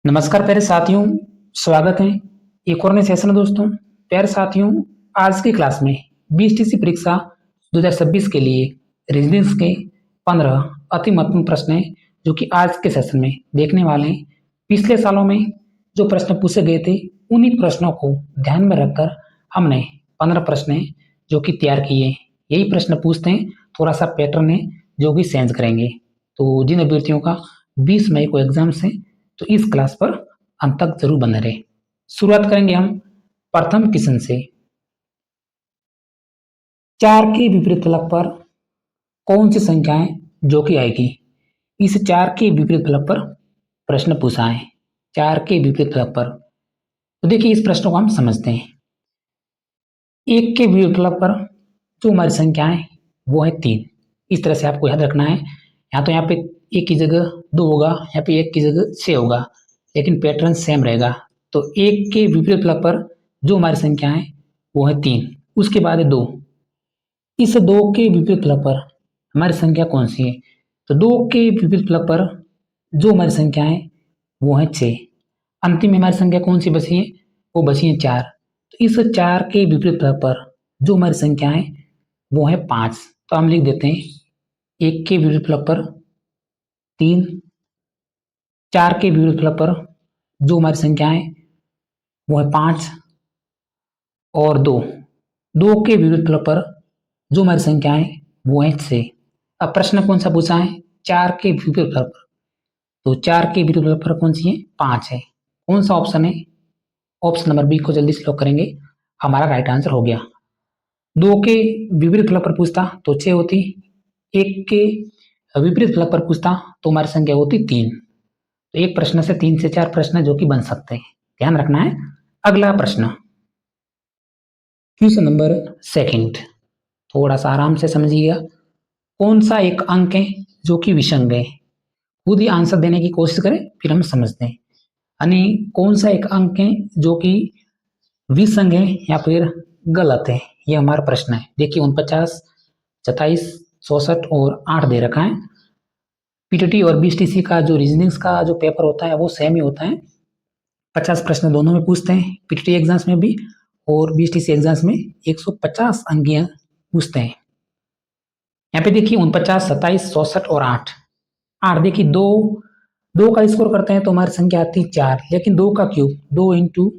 नमस्कार प्यारे साथियों, स्वागत है एक और नए सेशन में दोस्तों। प्यारे साथियों, आज की क्लास में बीटीसी परीक्षा 2026 के लिए रीजनिंग के 15 अति महत्वपूर्ण प्रश्न हैं जो कि आज के सेशन में देखने वाले हैं। पिछले सालों में जो प्रश्न पूछे गए थे उन्हीं प्रश्नों को ध्यान में रखकर हमने 15 प्रश्न हैं जो कि तैयार किए हैं। यही प्रश्न पूछते हैं, थोड़ा सा पैटर्न है जो भी चेंज करेंगे। तो जिन अभ्यर्थियों का 20 मई को एग्जाम्स है तो इस क्लास पर अंत तक जरूर बने रहे। शुरुआत करेंगे हम प्रथम क्वेश्चन से। 4 के विपरीत फलक पर कौन सी संख्याएं जो कि आएगी? इस 4 के विपरीत फलक पर प्रश्न पूछा है। 4 के विपरीत फलक पर तो देखिए इस प्रश्न को हम समझते हैं। 1 के विपरीत फलक पर जो हमारी संख्या है वो है 3। इस तरह से आपको याद रखना है। यहाँ पे 1 की जगह 2 होगा, यहाँ पे 1 की जगह 6 होगा, लेकिन पैटर्न सेम रहेगा। तो 1 के विपरीत फलक पर जो हमारी संख्या है वो है 3। उसके बाद है 2। इस 2 के विपरीत फलक पर हमारी संख्या कौन सी है? तो 2 के विपरीत फलक पर जो हमारी संख्या है वो है 6। अंतिम में हमारी संख्या कौन सी बची है? वो बची है 4। तो इस 4 के विपरीत फलक पर जो हमारी संख्या है वो है 5। तो हम लिख देते हैं 1 के विपरीत फलक पर 3, 4 के विपरीत फलक पर जो हमारी संख्या है वो है 5 और 2। 2 के विपरीत फलक पर जो हमारी संख्या है वो है 6। अब प्रश्न कौन सा पूछा है? 4 के विपरीत फलक पर। तो 4 के विपरीत फलक पर कौन सी है? 5 है। कौन सा ऑप्शन है? ऑप्शन नंबर बी को जल्दी से लॉक करेंगे, हमारा राइट आंसर हो गया। 2 के विपरीत फलक पर पूछता तो 6 होती, 1 के विपरीत फलक पर पूछता तो हमारी संख्या होती 3। तो एक प्रश्न से 3 से 4 प्रश्न जो कि बन सकते हैं, ध्यान रखना है। अगला प्रश्न, क्वेश्चन नंबर सेकंड, थोड़ा सा आराम से समझिएगा। कौन सा एक अंक है जो कि विषंग है? खुद ही आंसर देने की कोशिश करें फिर हम समझते हैं। यानी कौन सा एक अंक है जो कि विषंग है या फिर गलत है, ये हमारा प्रश्न है। देखिए 49, 27, 64 और 8 दे रखा है। पीटीटी और बीटीसी का जो रीजनिंग का जो पेपर होता है वो सेम ही होता है। 50 प्रश्न दोनों में पूछते हैं, पीटीटी एग्जाम्स में भी और बीटीसी एग्जाम्स में 150 अंक पूछते हैं। यहाँ पे देखिए 49, 27, 64 और 8। 8 देखिए दो का स्कोर करते हैं तो हमारी संख्या आती है 4, लेकिन 2 का क्यूब 2 इंटू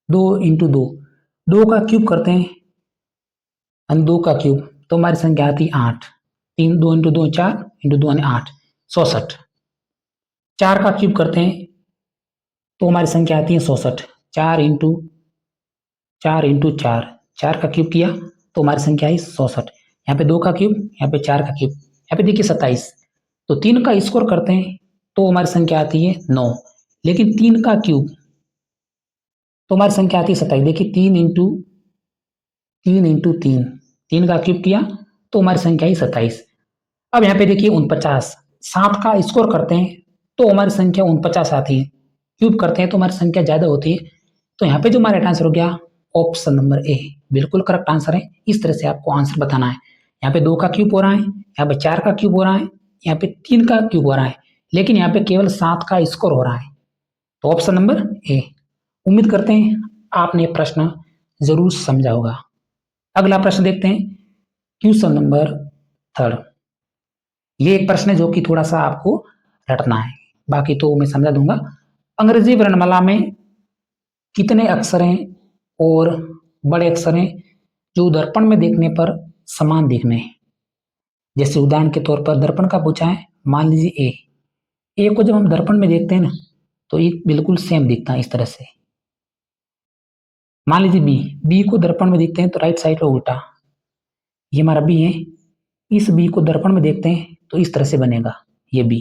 2 का क्यूब करते हैं 2 का क्यूब तो हमारी संख्या आती है 8। 3 2 इंटू 2 4 इंटू 2 8, 64। 4 का क्यूब करते हैं तो हमारी संख्या आती है 64। 4 इंटू 4, 4 का क्यूब किया तो हमारी संख्या आई 64। यहाँ पे 2 का क्यूब, यहाँ पे 4 का क्यूब, यहाँ पे देखिए 27। तो 3 का स्कोर करते हैं तो हमारी संख्या आती है 9, लेकिन 3 का क्यूब तो हमारी संख्या आती है 27। देखिए 3 इंटू 3, 3 का क्यूब किया तो हमारी संख्या आई 27। अब यहाँ पे देखिए 49, 7 का स्कोर करते हैं तो हमारी संख्या 49 आती है, क्यूब करते हैं तो हमारी संख्या ज्यादा होती है। तो यहाँ पे जो हमारा आंसर हो गया ऑप्शन नंबर ए, बिल्कुल करेक्ट आंसर है। इस तरह से आपको आंसर बताना है। यहाँ पे 2 का क्यूब हो रहा है, यहाँ पे 4 का क्यूब हो रहा है, यहाँ पे 3 का क्यूब हो रहा है, लेकिन यहाँ पे केवल 7 का स्कोर हो रहा है। तो ऑप्शन नंबर ए। उम्मीद करते हैं आपने प्रश्न जरूर समझा होगा। अगला प्रश्न देखते हैं, क्वेश्चन नंबर थर्ड। ये एक प्रश्न है जो कि थोड़ा सा आपको रटना है, बाकी तो मैं समझा दूंगा। अंग्रेजी वर्णमाला में कितने अक्षर हैं और बड़े अक्षर हैं जो दर्पण में देखने पर समान दिखने हैं? जैसे उदाहरण के तौर पर दर्पण का पूछा है, मान लीजिए ए को जब हम दर्पण में देखते हैं ना तो ये बिल्कुल सेम दिखता है इस तरह से। मान लीजिए बी को दर्पण में देखते हैं तो राइट साइड का उल्टा, ये हमारा बी है। इस बी को दर्पण में देखते हैं तो इस तरह से बनेगा ये बी।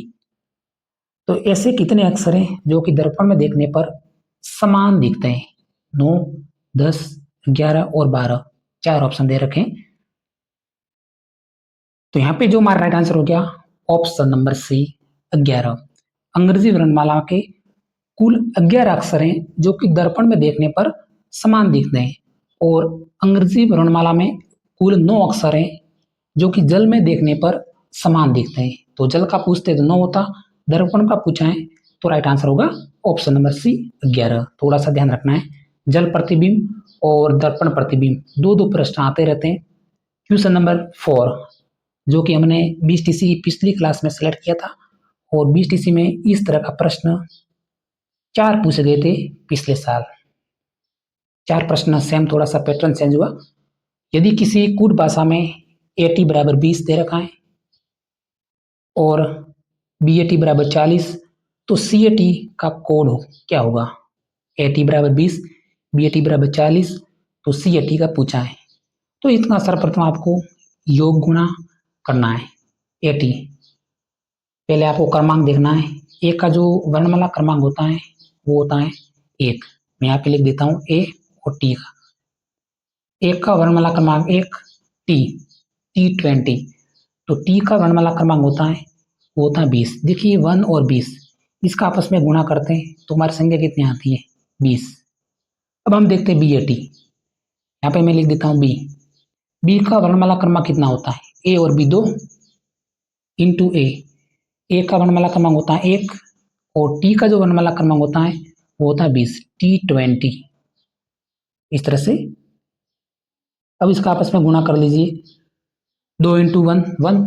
तो ऐसे कितने अक्षर हैं जो कि दर्पण में देखने पर समान दिखते हैं? 9, 10, 11 और 12, 4 ऑप्शन दे रखे हैं। तो यहाँ पे जो हमारा राइट आंसर हो गया ऑप्शन नंबर सी, 11। अंग्रेजी वर्णमाला के कुल 11 अक्षर हैं जो कि दर्पण में देखने पर समान दिखते हैं, और अंग्रेजी वर्णमाला में कुल 9 अक्षर हैं जो कि जल में देखने पर समान दिखते हैं। तो जल का पूछते तो 9 होता, दर्पण का पूछा है तो राइट आंसर होगा ऑप्शन नंबर सी 11। थोड़ा सा ध्यान रखना है, जल प्रतिबिंब और दर्पण प्रतिबिंब दो दो प्रश्न आते रहते हैं। क्वेश्चन नंबर 4 जो कि हमने 20 टीसी की पिछली क्लास में सेलेक्ट किया था, और 20 टीसी में इस तरह का प्रश्न 4 पूछे गए थे पिछले साल। 4 प्रश्न सेम, थोड़ा सा पैटर्न चेंज हुआ। यदि किसी कूट भाषा में AT बराबर 20 दे रखा है और BAT बराबर 40, तो CAT का कोड क्या होगा? AT बराबर 20, BAT बराबर 40, तो CAT का पूछा है। तो इतना सर्वप्रथम आपको योग गुणा करना है। AT पहले आपको क्रमांक देखना है। एक का जो वर्णमाला क्रमांक होता है वो होता है 1। मैं यहाँ पे लिख देता हूँ A और T का। एक का वर्णमाला क्रमांक 1 T20, तो T का वर्णमाला क्रमांक होता है वो होता है 20। देखिए 1 और 20 इसका आपस में गुणा करते हैं तो हमारी संख्या कितनी आती है? 20। अब हम देखते हैं BAT। यहाँ पे मैं लिख देता हूँ B का वर्णमाला क्रमांक कितना होता है? A और B 2 इंटू A का वर्णमाला क्रमांक होता है 1 और T का जो वर्णमाला क्रमांक होता है वो होता है 20, T20। इस तरह से अब इसका आपस में गुणा कर लीजिए। 2 इंटू 1 1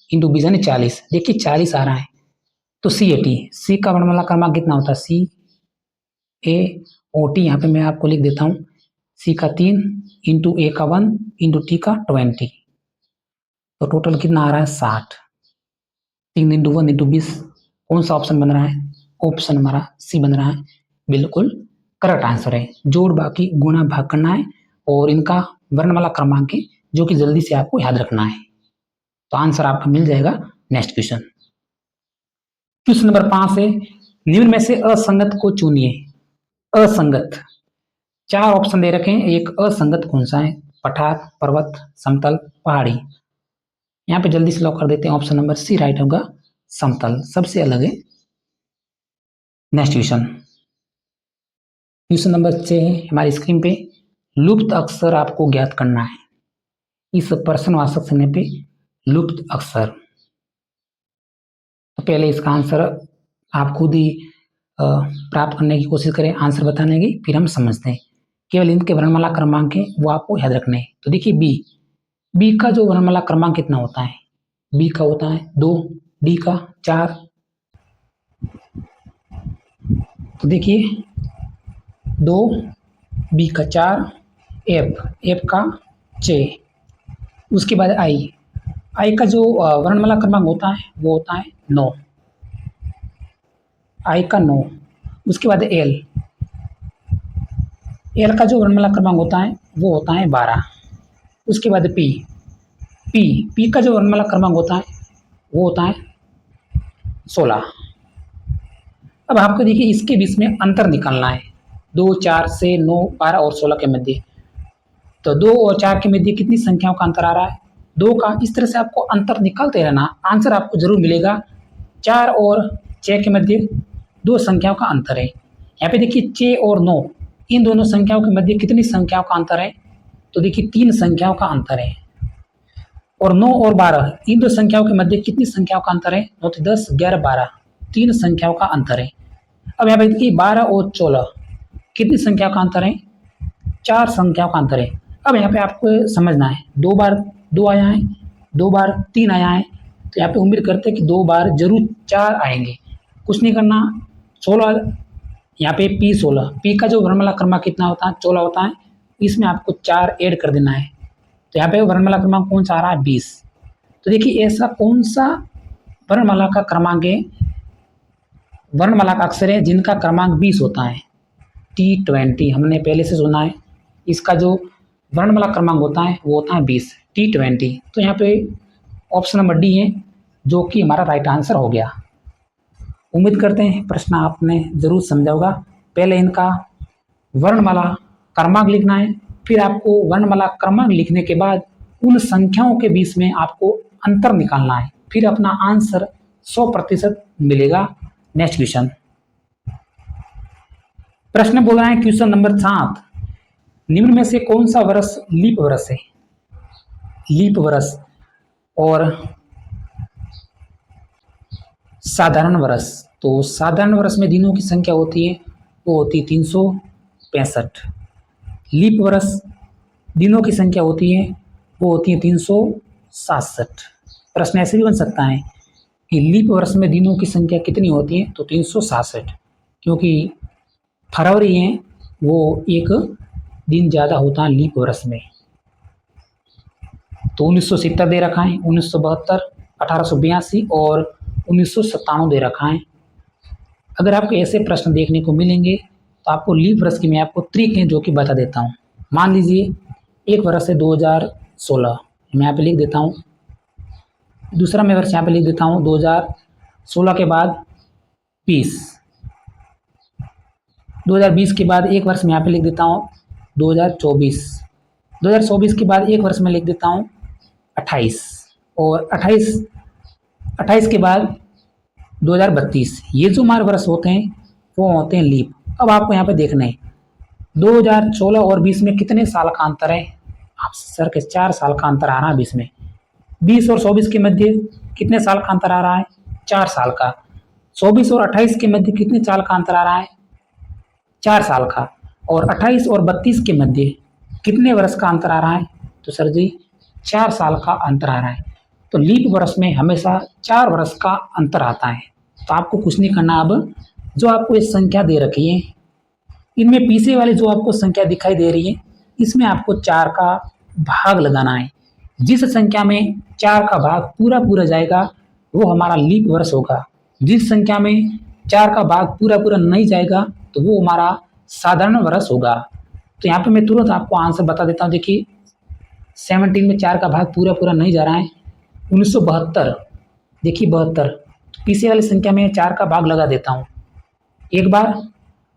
इंटू 20 यानी 40। देखिए 40 आ रहा है, तो CAT C का वर्णमाला क्रमांक कितना होता है? CAOT यहाँ पे मैं आपको लिख देता हूँ C का 3 इंटू A का 1 इंटू T का 20, तो टोटल कितना आ रहा है? 60। 3 इंटू 1 इंटू 20, कौन सा ऑप्शन बन रहा है? ऑप्शन हमारा C बन रहा है, बिल्कुल करेक्ट आंसर है। जोड़ बाकी गुणा भाग करना है और इनका वर्णमाला क्रमांक है जो कि जल्दी से आपको याद रखना है, तो आंसर आपका मिल जाएगा। नेक्स्ट क्वेश्चन, क्वेश्चन नंबर 5 है, निम्न में से असंगत को चुनिए। असंगत 4 ऑप्शन दे रखे हैं, एक असंगत कौन सा है? पठार, पर्वत, समतल, पहाड़ी। यहाँ पे जल्दी से लॉक कर देते हैं, ऑप्शन नंबर सी राइट होगा, समतल सबसे अलग है। नेक्स्ट क्वेश्चन, क्वेश्चन नंबर 6 है हमारी स्क्रीन पे, लुप्त अक्षर आपको ज्ञात करना है। इस प्रश्नवाचक चिन्ह पे लुप्त अक्षर, तो पहले इसका आंसर आप खुद ही प्राप्त करने की कोशिश करें, आंसर बताने की, फिर हम समझते हैं। केवल इनके वर्णमाला क्रमांक है वो आपको याद रखने हैं। तो देखिए बी का जो वर्णमाला क्रमांक कितना होता है? बी का होता है 2, डी का 4, तो देखिए 2, बी का 4, एफ का 6, उसके बाद आई का जो वर्णमाला क्रमांक होता है वो होता है 9, आई का 9, उसके बाद एल का जो वर्णमाला क्रमांक होता है वो होता है 12, उसके बाद पी का जो वर्णमाला क्रमांक होता है वो होता है 16। अब आपको देखिए इसके बीच में अंतर निकालना है, 2 4 से 9 12 और 16 के मध्य, तो 2 और 4 के मध्य कितनी संख्याओं का अंतर आ रहा है? 2 का। इस तरह से आपको अंतर निकालते रहना, आंसर आपको जरूर मिलेगा। 4 और 6 के मध्य 2 संख्याओं का अंतर है। यहाँ पे देखिए 6 और 9 इन दोनों संख्याओं के मध्य कितनी संख्याओं का अंतर है? तो देखिए 3 संख्याओं का अंतर है। और 9 और 12 इन दो संख्याओं के मध्य कितनी संख्याओं का अंतर है? 9 तो 10 11 12, 3 संख्याओं का अंतर है। अब यहाँ पे देखिए 12 और 16 कितनी संख्याओं का अंतर है? 4 संख्याओं का अंतर है। अब यहाँ पे आपको समझना है, 2 बार 2 आया है, 2 बार 3 आया है, तो यहाँ पे उम्मीद करते हैं कि 2 बार जरूर 4 आएंगे। कुछ नहीं करना, 16 यहाँ पे पी का जो वर्णमाला क्रमांक कितना होता है? 16 होता है, इसमें आपको 4 ऐड कर देना है, तो यहाँ पे वर्णमाला क्रमांक कौन सा आ रहा है? 20। तो देखिए ऐसा कौन सा वर्णमाला का क्रमांक है, वर्णमाला का अक्षर है जिनका क्रमांक 20 होता है? T20 हमने पहले से सुना है, इसका जो वर्णमाला क्रमांक होता है वो होता है 20, T20। तो यहाँ पे ऑप्शन नंबर डी है जो कि हमारा राइट आंसर हो गया। उम्मीद करते हैं प्रश्न आपने जरूर समझा होगा। पहले इनका वर्णमाला क्रमांक लिखना है, फिर आपको वर्णमाला क्रमांक लिखने के बाद उन संख्याओं के बीच में आपको अंतर निकालना है, फिर अपना आंसर 100% मिलेगा। नेक्स्ट क्वेश्चन, प्रश्न बोल रहा है क्वेश्चन नंबर 7, निम्न में से कौन सा वर्ष लीप वर्ष है? लीप वर्ष और साधारण वर्ष, तो साधारण वर्ष में दिनों की संख्या होती है वो होती है 365। लीप वर्ष दिनों की संख्या होती है वो होती है 367। प्रश्न ऐसे भी बन सकता है कि लीप वर्ष में दिनों की संख्या कितनी होती है, तो 367, क्योंकि फरवरी है वो एक दिन ज़्यादा होता है लीप वर्ष में। तो 1970 दे रखा है, 1972, 1882 और 1997 दे रखा है। अगर आपको ऐसे प्रश्न देखने को मिलेंगे तो आपको लीप वर्ष की मैं आपको तरीके जो कि बता देता हूँ। मान लीजिए एक वर्ष है 2016, मैं यहाँ पे लिख देता हूँ। दूसरा मैं वर्ष यहाँ पे लिख देता हूँ 2016 के बाद 20, 2020 के बाद एक वर्ष मैं यहाँ पे लिख देता हूँ 2024, 2024 के बाद एक वर्ष में लिख देता हूँ 28, और 28 के बाद 2032। ये जो हमारे वर्ष होते हैं वो होते हैं लीप। अब आपको यहाँ पे देखना है 2016 और 20 में कितने साल का अंतर है। आप सर के 4 साल का अंतर आ रहा है 20 में। 20 और 24 के मध्य कितने साल का अंतर आ रहा है, 4 साल का। 24 और 28 के मध्य कितने साल का अंतर आ रहा है, 4 साल का। और 28 और 32 के मध्य कितने वर्ष का अंतर आ रहा है, तो सर जी 4 साल का अंतर आ रहा है। तो लीप वर्ष में हमेशा 4 वर्ष का अंतर आता है। तो आपको कुछ नहीं करना, अब जो आपको ये संख्या दे रखी है इनमें पीछे वाली जो आपको संख्या दिखाई दे रही है इसमें आपको 4 का भाग लगाना है। जिस संख्या में 4 का भाग पूरा पूरा जाएगा वो हमारा लीप वर्ष होगा। जिस संख्या में 4 का भाग पूरा पूरा नहीं जाएगा तो वो हमारा साधारण वर्ष होगा। तो यहाँ पे मैं तुरंत आपको आंसर बता देता हूँ। देखिए 17 में 4 का भाग पूरा पूरा नहीं जा रहा है। 1972, देखिए 72, पीछे वाली संख्या में 4 का भाग लगा देता हूँ, एक बार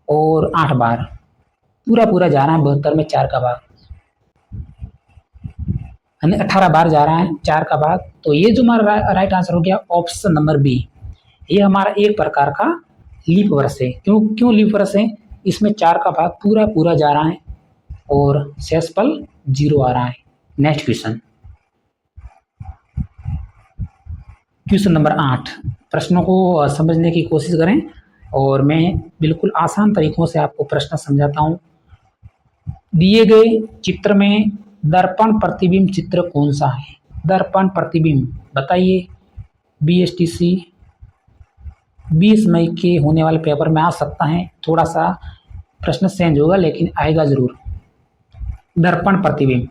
और 8 बार, पूरा पूरा जा रहा है 72 में 4 का भाग, यानी 18 बार जा रहा है 4 का भाग। तो ये जो हमारा राइट आंसर हो गया ऑप्शन नंबर बी। ये हमारा एक प्रकार का लीप वर्ष है। क्यों लीप वर्ष है, इसमें 4 का भाग पूरा पूरा जा रहा है और शेषफल 0 आ रहा है। Next question number 8। प्रश्नों को समझने की कोशिश करें और मैं बिल्कुल आसान तरीकों से आपको प्रश्न समझाता हूँ। दिए गए चित्र में दर्पण प्रतिबिंब चित्र कौन सा है। दर्पण प्रतिबिंब बताइए। BSTC 20 मई के होने वाले पेपर में आ सकता है, थोड़ा सा प्रश्न चेंज होगा लेकिन आएगा जरूर। दर्पण प्रतिबिंब,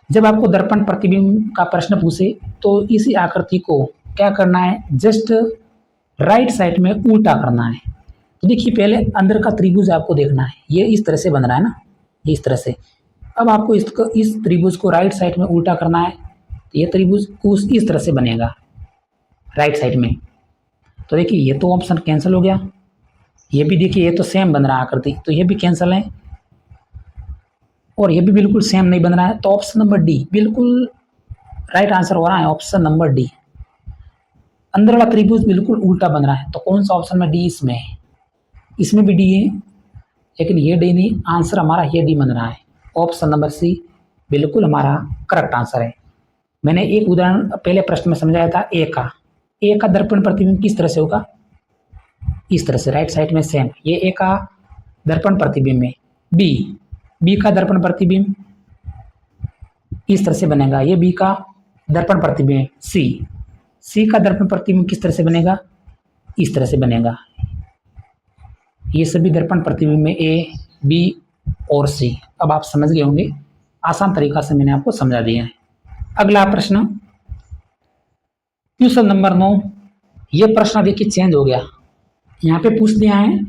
जब आपको दर्पण प्रतिबिंब का प्रश्न पूछे तो इसी आकृति को क्या करना है, जस्ट राइट साइड में उल्टा करना है। तो देखिए पहले अंदर का त्रिभुज आपको देखना है, ये इस तरह से बन रहा है ना, इस तरह से। अब आपको इस त्रिभुज को राइट साइड में उल्टा करना है, तो ये त्रिभुज कुछ इस तरह से बनेगा राइट साइड में। तो देखिए ये तो ऑप्शन कैंसिल हो गया, ये भी देखिए ये तो सेम बन रहा है आकृति, तो ये भी कैंसिल है, और ये भी बिल्कुल सेम नहीं बन रहा है। तो ऑप्शन नंबर डी बिल्कुल राइट आंसर हो रहा है, ऑप्शन नंबर डी। अंदर वाला त्रिभुज बिल्कुल उल्टा बन रहा है, तो कौन सा ऑप्शन में डी इसमें है, इसमें भी डी है, लेकिन ये डी नहीं, आंसर हमारा ये डी बन रहा है। ऑप्शन नंबर सी बिल्कुल हमारा करेक्ट आंसर है। मैंने एक उदाहरण पहले प्रश्न में समझाया था, ए का दर्पण प्रतिबिंब किस तरह से होगा, इस तरह से राइट साइड में सेम। ये ए का दर्पण प्रतिबिंब है। बी का दर्पण प्रतिबिंब इस तरह से बनेगा, ये बी का दर्पण प्रतिबिंब है। सी का दर्पण प्रतिबिंब किस तरह से बनेगा, इस तरह से बनेगा। ये सभी दर्पण प्रतिबिंब में ए, बी और सी। अब आप समझ गए होंगे, आसान तरीका से मैंने आपको समझा दिया है। अगला प्रश्न क्वेश्चन नंबर 9। ये प्रश्न देखिए चेंज हो गया, यहाँ पे पूछ दिया है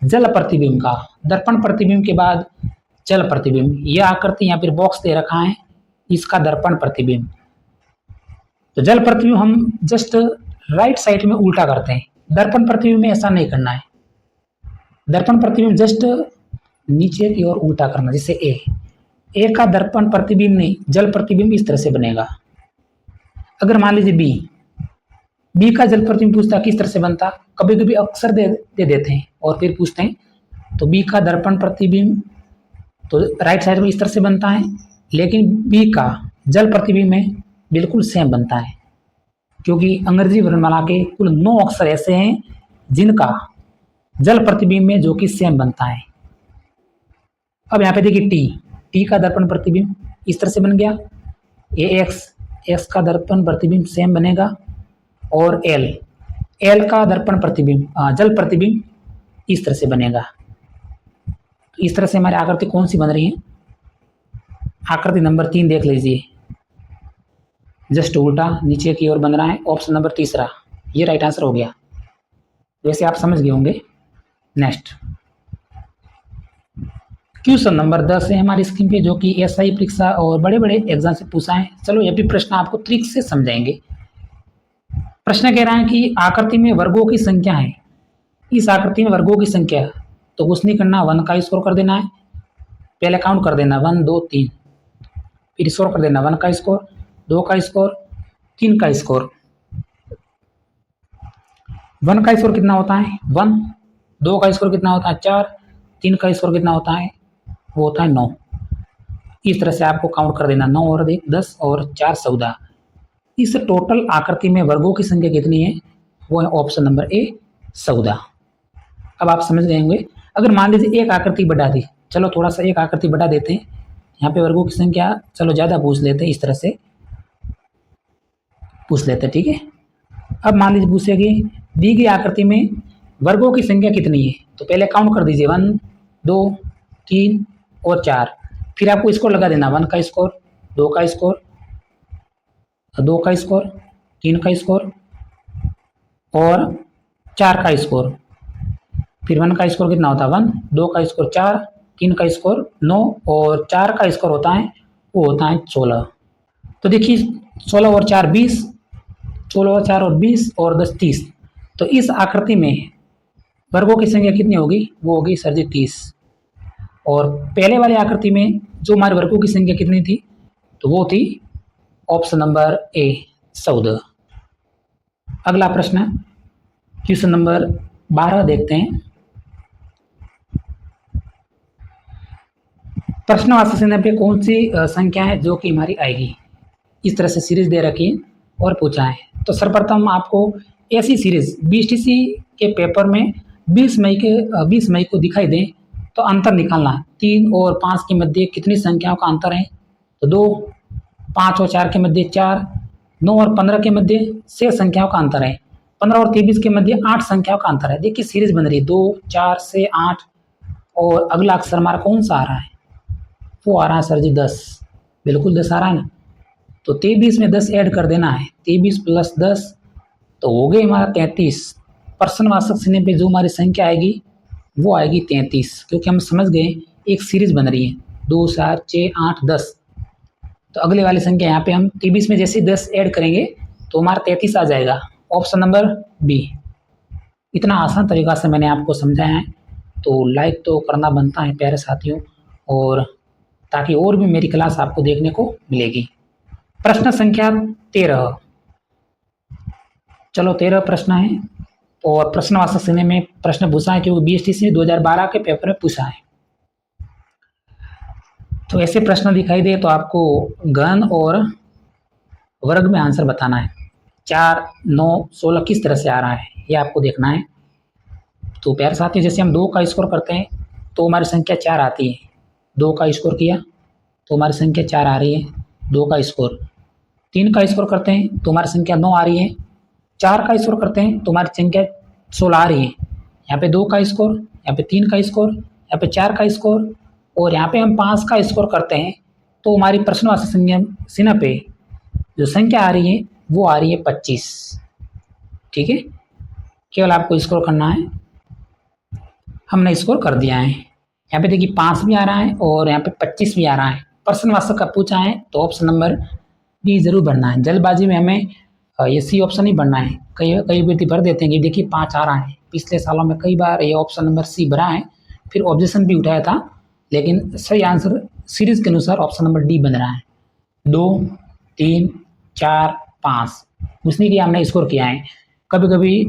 जल प्रतिबिंब का, दर्पण प्रतिबिंब के बाद जल प्रतिबिंब। यह आकृति यहाँ पर बॉक्स दे रखा है, इसका दर्पण प्रतिबिंब। तो जल प्रतिबिंब हम जस्ट राइट साइड में उल्टा करते हैं, दर्पण प्रतिबिंब में ऐसा नहीं करना है। दर्पण प्रतिबिंब जस्ट नीचे की ओर उल्टा करना, जैसे ए का दर्पण प्रतिबिंब नहीं, जल प्रतिबिंब इस तरह से बनेगा। अगर मान लीजिए बी का जल प्रतिबिंब पूछता किस तरह से बनता, कभी कभी अक्सर दे देते हैं और फिर पूछते हैं, तो बी का दर्पण प्रतिबिंब तो राइट साइड में इस तरह से बनता है, लेकिन बी का जल प्रतिबिंब में बिल्कुल सेम बनता है। क्योंकि अंग्रेजी वर्णमाला के कुल 9 अक्षर ऐसे हैं जिनका जल प्रतिबिंब में जो कि सेम बनता है। अब यहाँ पे देखिए टी का दर्पण प्रतिबिंब इस तरह से बन गया, ए एक्स का दर्पण प्रतिबिंब सेम बनेगा, और एल का दर्पण प्रतिबिंब जल प्रतिबिंब इस तरह से बनेगा। तो इस तरह से हमारी आकृति कौन सी बन रही है? आकृति नंबर 3 देख लीजिए, जस्ट उल्टा नीचे की ओर बन रहा है। ऑप्शन नंबर तीसरा ये राइट आंसर हो गया। वैसे आप समझ गए होंगे। नेक्स्ट क्वेश्चन नंबर 10 है हमारी स्क्रीन पे, जो कि एसआई परीक्षा और बड़े बड़े एग्जाम से पूछा है। चलो ये भी प्रश्न आपको ट्रिक से समझाएंगे। प्रश्न कह रहा है कि आकृति में वर्गों की संख्या है। इस आकृति में वर्गों की संख्या, तो कुछ नहीं करना, 1 का स्कोर कर देना है। पहले काउंट कर देना 1 2 3, फिर स्कोर कर देना 1 का स्कोर, 2 का स्कोर, 3 का स्कोर। 1 का स्कोर कितना होता है 1, 2 का स्कोर कितना होता है 4, 3 का स्कोर कितना होता है वो होता है 9। इस तरह से आपको काउंट कर देना, 9 और 1 10 और 4 14। इस टोटल आकृति में वर्गों की संख्या कितनी है? वो है ऑप्शन नंबर ए 14। अब आप समझ गए होंगे। अगर मान लीजिए एक आकृति बढ़ा दी, चलो थोड़ा सा एक आकृति बढ़ा देते हैं, यहाँ पे वर्गों की संख्या चलो ज़्यादा पूछ लेते हैं, इस तरह से पूछ लेते हैं, ठीक है। अब मान लीजिए पूछेगी दी गई आकृति में वर्गों की संख्या कितनी है, तो पहले काउंट कर दीजिए 1 2 3 और 4, फिर आपको स्कोर लगा देना 1 का स्कोर, 2 का स्कोर, 2 का स्कोर, 3 का स्कोर और 4 का स्कोर। फिर 1 का स्कोर कितना होता है 1, 2 का स्कोर 4, 3 का स्कोर 9 और 4 का स्कोर होता है वो होता है 16। तो देखिए 16 और 4 20, 16 और 4 और 20 और 10 30। तो इस आकृति में वर्गों की संख्या कितनी होगी? वो होगी सर जी 30। और पहले वाली आकृति में जो हमारे वर्गों की संख्या कितनी थी? तो वो थी ऑप्शन नंबर ए 14। अगला प्रश्न क्वेश्चन नंबर 12 देखते हैं। प्रश्नवाचक चिन्ह पे कौन सी संख्या है जो कि हमारी आएगी? इस तरह से सीरीज दे रखी है और पूछा है। तो सर्वप्रथम आपको ऐसी सीरीज बीटीसी के पेपर में 20 मई को दिखाई दे तो अंतर निकालना। 3 और 5 के मध्य कितनी संख्याओं का अंतर है? तो 2, 5 और 4 के मध्य 4, 9 और 15 के मध्य 6 संख्याओं का अंतर है, 15 और 23 के मध्य 8 संख्याओं का अंतर है। देखिए सीरीज बन रही है 2 4 से 8, और अगला अक्षर हमारा कौन सा आ रहा है? वो आ रहा है सर जी 10, बिल्कुल 10 आ रहा है ना। तो 23 में 10 ऐड कर देना है, 23 प्लस 10 तो हो गई हमारा 33। प्रश्नवाचक चिन्ह पे जो हमारी संख्या आएगी वो आएगी 33, क्योंकि हम समझ गए एक सीरीज बन रही है 2 4 6 8 10। तो अगले वाली संख्या यहाँ पे हम 23 में जैसे 10 ऐड करेंगे तो हमारा 33 आ जाएगा। Option number B. इतना आसान तरीका से मैंने आपको समझाया है, तो लाइक तो करना बनता है प्यारे साथियों, और ताकि और भी मेरी क्लास आपको देखने को मिलेगी। प्रश्न संख्या 13। चलो 13 प्रश्न है, और प्रश्नवाचक चिन्ह में प्रश्न पूछा है क्योंकि बीएसटीसी 2012 के पेपर में पूछा है। तो ऐसे प्रश्न दिखाई दे तो आपको घन और वर्ग में आंसर बताना है। 4 9 16 किस तरह से आ रहा है ये आपको देखना है। तो प्यारे साथियों जैसे हम 2 का स्कोर करते हैं तो हमारी संख्या 4 आती है। 2 का स्कोर किया तो हमारी संख्या 4 आ रही है, 2 का स्कोर। 3 का स्कोर करते हैं तो हमारी संख्या 9 आ रही है। 4 का स्कोर करते हैं तो हमारी संख्या 16 आ रही है। यहाँ पे 2 का स्कोर, यहाँ पे 3 का स्कोर, यहाँ पे 4 का स्कोर, और यहाँ पे हम 5 का स्कोर करते हैं तो हमारी प्रश्नवाचक चिन्ह पे जो संख्या आ रही है वो आ रही है 25। ठीक है, केवल आपको स्कोर करना है। हमने स्कोर कर दिया है। यहाँ पे देखिए 5 भी आ रहा है और यहाँ पे 25 भी आ रहा है। प्रश्नवाचक का पूछा है तो ऑप्शन नंबर बी जरूर भरना है। जल्दबाजी में हमें ये सी ऑप्शन ही भरना है। कई व्यक्ति भर देते हैं कि देखिए 5 आ रहा है। पिछले सालों में कई बार ये ऑप्शन नंबर सी भरा है, फिर ऑब्जेक्शन भी उठाया था, लेकिन सही आंसर सीरीज के अनुसार ऑप्शन नंबर डी बन रहा है। 2 3 4 5 उसने कि हमने स्कोर किया है। कभी कभी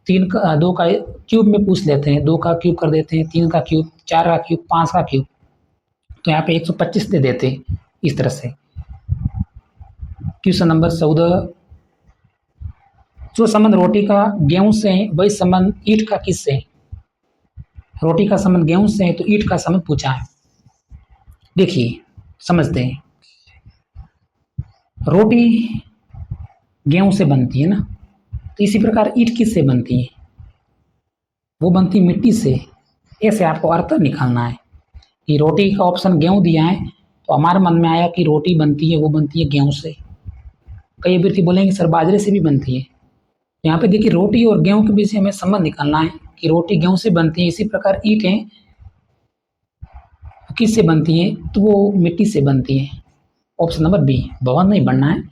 2 का क्यूब में पूछ लेते हैं, 2 का क्यूब कर देते हैं, 3 का क्यूब, 4 का क्यूब, 5 का क्यूब, तो यहाँ पे 125 दे देते हैं इस तरह से। क्वेश्चन नंबर 14 जो संबंध रोटी का गेहूं से है वही संबंध ईंट का किससे है? रोटी का संबंध गेहूं से है तो ईंट का संबंध पूछा है। देखिए समझते हैं, रोटी गेहूं से बनती है ना, तो इसी प्रकार ईंट किससे बनती है? वो बनती मिट्टी से। ऐसे आपको अर्थ निकालना है कि रोटी का ऑप्शन गेहूं दिया है तो हमारे मन में आया कि रोटी बनती है, वो बनती है गेहूं से। कई अभ्यर्थी बोलेंगे सर बाजरे से भी बनती है। यहाँ पे देखिए रोटी और गेहूं के बीच हमें संबंध निकालना है कि रोटी गेहूं से बनती है, इसी प्रकार ईंटें किससे बनती है? तो वो मिट्टी से बनती है। ऑप्शन नंबर बी, भवन नहीं बनना है।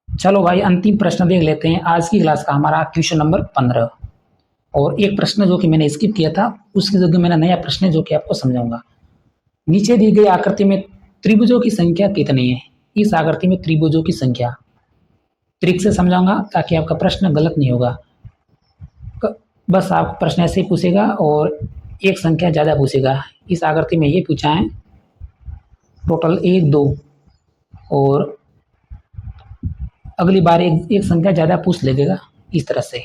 चलो भाई अंतिम प्रश्न देख लेते हैं आज की क्लास का, हमारा क्वेश्चन नंबर 15। और एक प्रश्न जो कि मैंने स्किप किया था उसकी जगह मैंने नया प्रश्न है जो कि आपको समझाऊंगा। नीचे दी गई आकृति में त्रिभुजों की संख्या कितनी है? इस आकृति में त्रिभुजों की संख्या ट्रिक से समझाऊंगा ताकि आपका प्रश्न गलत नहीं होगा। बस आप प्रश्न ऐसे ही पूछेगा और एक संख्या ज़्यादा पूछेगा। इस आकृति में ये पूछा है टोटल 1 2 और अगली बार एक संख्या ज़्यादा पूछ लगेगा इस तरह से।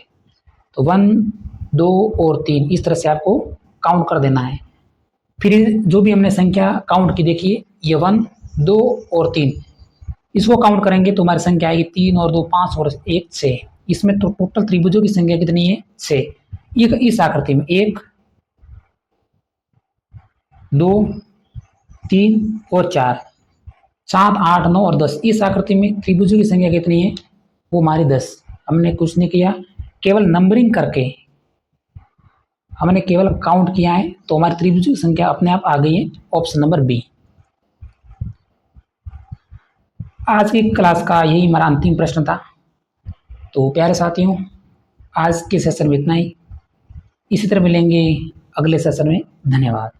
तो 1 2 और 3 इस तरह से आपको काउंट कर देना है। फिर जो भी हमने संख्या काउंट की देखिए ये 1 2 और 3 इसको काउंट करेंगे तो हमारी संख्या आएगी 3 और 2 5 और 1 6। इसमें तो टोटल त्रिभुजों की संख्या कितनी है? 6। इस आकृति में 1 2 3 और 4 7 8 9 और 10 इस आकृति में त्रिभुजों की संख्या कितनी है? वो हमारी 10। हमने कुछ नहीं किया, केवल नंबरिंग करके हमने केवल काउंट किया है तो हमारी त्रिभुजों की संख्या अपने आप आ गई है। Option number B. आज की क्लास का यही हमारा अंतिम प्रश्न था। तो प्यारे साथियों आज के सेशन में इतना ही। इसी तरह मिलेंगे अगले सेशन में। धन्यवाद।